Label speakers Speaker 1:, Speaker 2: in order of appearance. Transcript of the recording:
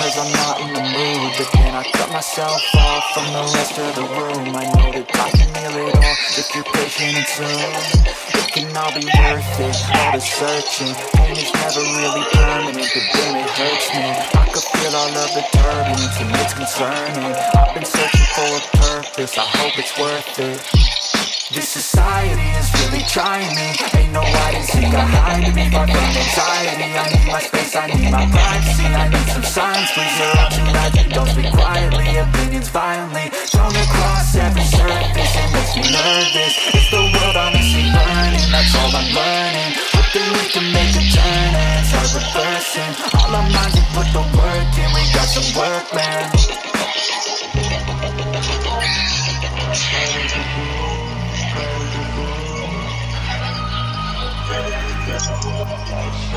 Speaker 1: cause I'm not in the mood. But then I cut myself off from the rest of the room. I know that I can heal it all if you're patient and soon. It can all be worth it, all the searching. Pain is never really permanent, but damn it hurts me. I could feel all of the turbulence and it's concerning. I've been searching for a purpose, I hope it's worth it. This society is really trying me. Ain't no hide and seek behind me. Fuck anxiety, I need my space, I need my privacy. I need some silence, please. You're all too loud, you don't speak quietly. Opinions violently thrown across every surface. It makes me nervous. Is the world honestly burning? That's all I'm learning. What they need to make a turn, and it's hard reversing. All our minds have put the work in. We got some work, man. That's